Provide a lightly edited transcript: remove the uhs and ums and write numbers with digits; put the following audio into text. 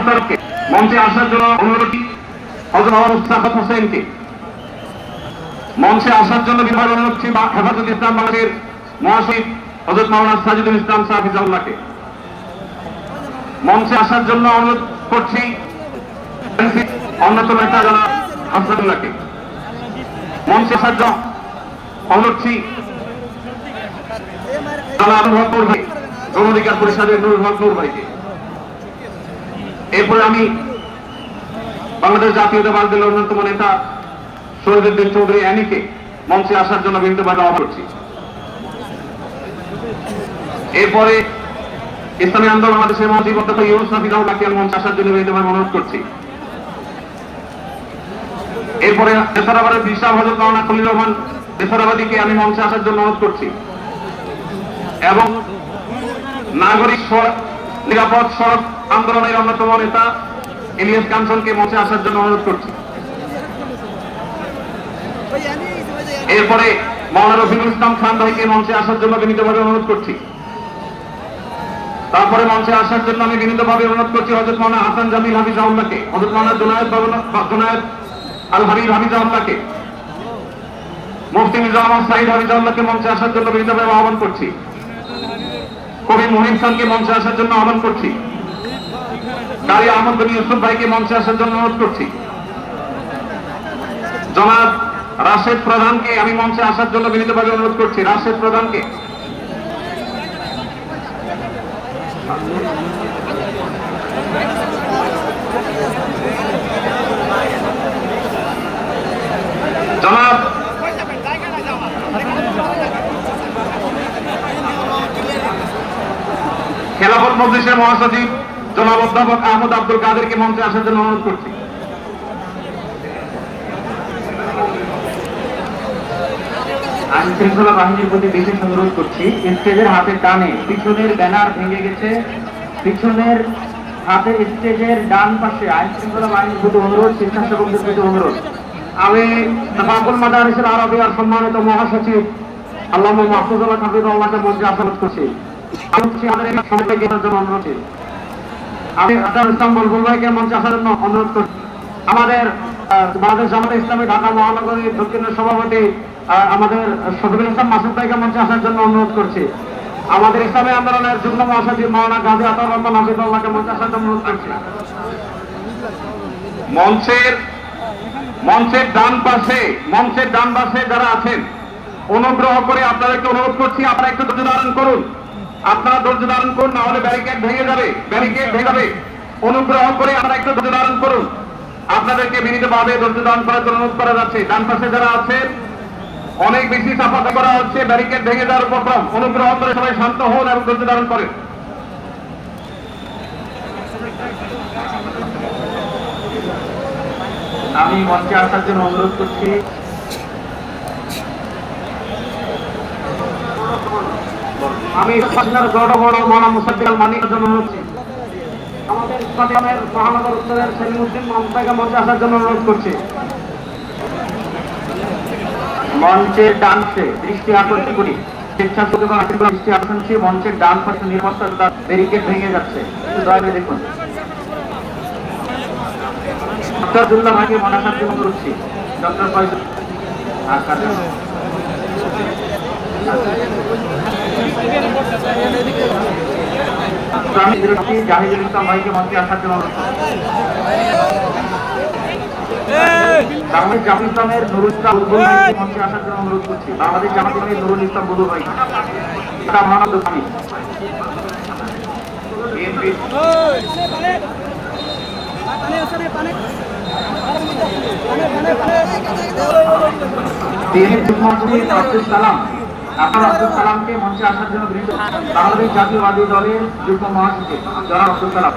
তরফকে মঞ্চে আসার জন্য অনুরোধ হযরত মাওলানা মুস্তাফা হোসেনকে মঞ্চে আসার জন্য বিভাগ অনুরোধ করছি হেফাজত ইসলাম বাংলাদেশের মহাসচিব হযরত মাওলানা সাজিদুল ইসলাম হাফিজাহুল্লাহকে মঞ্চে আসার জন্য অনুরোধ করছি অন্যতম নেতা জনাব হাসানুল্লাহকে মঞ্চে আসার জন্য অনুরোধ করছি গণ অধিকার পরিষদের নুরুল হক নূর ভাইকে। এরপরে আমি বাংলাদেশ জাতীয়তাবাদী দলের অন্যতম নেতা শহীদুদ্দিন চৌধুরী অ্যানিকে মঞ্চে আসার জন্য বিনীতভাবে আহ্বান করছি। এরপরে ইসলামী আন্দোলন বাংলাদেশের মহাসচিব অধ্যাপক ইউনুস হাফিজাহুল্লাহকে মঞ্চে আসার জন্য বিনীতভাবে অনুরোধ করছি। এরপরে নেসারাবাদের বিশাল হযরত মাওলানা খলিলুর রহমান নেসারাবাদীকে আমি মঞ্চে আসার জন্য অনুরোধ করছি এবং নাগরিক নিরাপদ সড়ক আন্দোলনের অন্যতম নেতা ইলিয়াস কাঞ্চনকে মঞ্চে আসার জন্য অনুরোধ করছি। এরপরে মাওলানা রফিকুল ইসলাম খান ভাইকে মঞ্চে আসার জন্য বিনীতভাবে অনুরোধ করছি। তারপরে মঞ্চে আসার জন্য আমি বিনীতভাবে অনুরোধ করছি হযরত মাওলানা হাসান জামিল হাফিজাহুল্লাহকে, হযরত মাওলানা জুনায়েদ আল হাবিব হাফিজাহুল্লাহকে, মুফতি মির্জা আহমদ সাঈদ হাফিজাহুল্লাহকে মঞ্চে আসার জন্য বিনীতভাবে আহ্বান করছি। কবি মহিম খানকে মঞ্চে আসার জন্য আহ্বান করছি। কারি আহমদ বিন ইউসুফ ভাইকে মঞ্চে আসার জন্য অনুরোধ করছি। জনাব রাশেদ প্রধানকে আমি মঞ্চে আসার জন্য বিনীতভাবে অনুরোধ করছি। রাশেদ প্রধানকে জনাব খেলাফত মজলিসের মহাসচিব জনাব অধ্যাপক আহমদ আব্দুল কাদেরকে মঞ্চে আসার জন্য অনুরোধ করছি। আইন শৃঙ্খলা বাহিনীর প্রতি বিশেষ অনুরোধ করছি, স্টেজের হাতের ডানে পিছনের ব্যানার ভেঙে গেছে, পিছনের হাতের স্টেজের ডান পাশে আইন শৃঙ্খলা বাহিনীর প্রতি অনুরোধ, স্বেচ্ছাসেবকদের প্রতি অনুরোধ। আমি তাফাকুল মাদারিসুল আরাবিয়ার সম্মানিত মহাসচিব আল্লামা মাহফুজুল্লাহ হাফিজাহুল্লাহকে মঞ্চে আহ্বান করছি। আমি আজহার ইসলাম বুলবুল ভাইকে মঞ্চে আসার জন্য অনুরোধ করছি। আমাদের বাংলাদেশ জামাতে ইসলামী ঢাকা মহানগরীর দক্ষিণের সভাপতি আমাদের শফিকুল ইসলাম মাসুদ ভাইকে মঞ্চে আসার জন্য অনুরোধ করছি। আমাদের ইসলামী আন্দোলনের যুগ্ম মহাসচিব মাওলানা গাজী আতাউর রহমান হাফিজাহুল্লাহকে মঞ্চে আসার জন্য অনুরোধ করছি। মঞ্চের ডান পাশে যারা আছেন অনুগ্রহ করে আপনাদেরকে অনুরোধ করছি, আপনারা একটু ধৈর্য ধারণ করুন। আপনারা ধৈর্য ধারণ করুন, না হলে ব্যারিকেড ভেঙে যাবে। অনুগ্রহ করে আপনারা একটু ধৈর্য ধারণ করুন। আপনাদেরকে বিনীতভাবে ধৈর্য ধারণ করার জন্য অনুরোধ করা যাচ্ছে। ডান পাশে যারা আছেন অনেক বেশি চাপা করা হচ্ছে, ব্যারিকেড ভেঙে যাওয়ার উপক্রম। অনুগ্রহ করে সবাই শান্ত হন এবং ধৈর্য ধারণ করেন। আমি মঞ্চে আসার জন্য অনুরোধ করছি আমি বড় মাওলানা মুসাদ্দিক আল মানির জন্য অনুরোধ করছি। আমাদের ইসলামের মহানগর উত্তরের সেলিমউদ্দিন মামতাকে মঞ্চে আসার জন্য অনুরোধ করছি। মঞ্চের ডানসে দৃষ্টি আকর্ষণ করি, স্বেচ্ছাসেবক এবং আশীর্বাদ দৃষ্টি আকর্ষণ করছি। মঞ্চের ডান পাশে নিরাপত্তা ব্যারিকেড ভেঙে যাচ্ছে, একটু দয়া করে দেখুন। ডক্টর আব্দুল্লাহ ভাইকে মনে আসার জন্য করছি। ডক্টর ফয়জুল জাহিদুল ইসলাম ভাইকে মঞ্চে আসার জন্য বাংলাদেশ জামাত ইসলামের নুরুল ইসলাম বুলবুল ভাইকে মঞ্চে আসার জন্য অনুরোধ করছি। বাংলাদেশ জামাত ইসলামের নুরুল ইসলাম বুলবুল ভাই, মহানন্দ স্বামী আব্দুল সালাম আব্দুল সালামকে মঞ্চে আসার জন্য বাংলাদেশ জাতীয়তাবাদী দলের যুগ্ম মহাসচিব জনাব আব্দুল সালাম।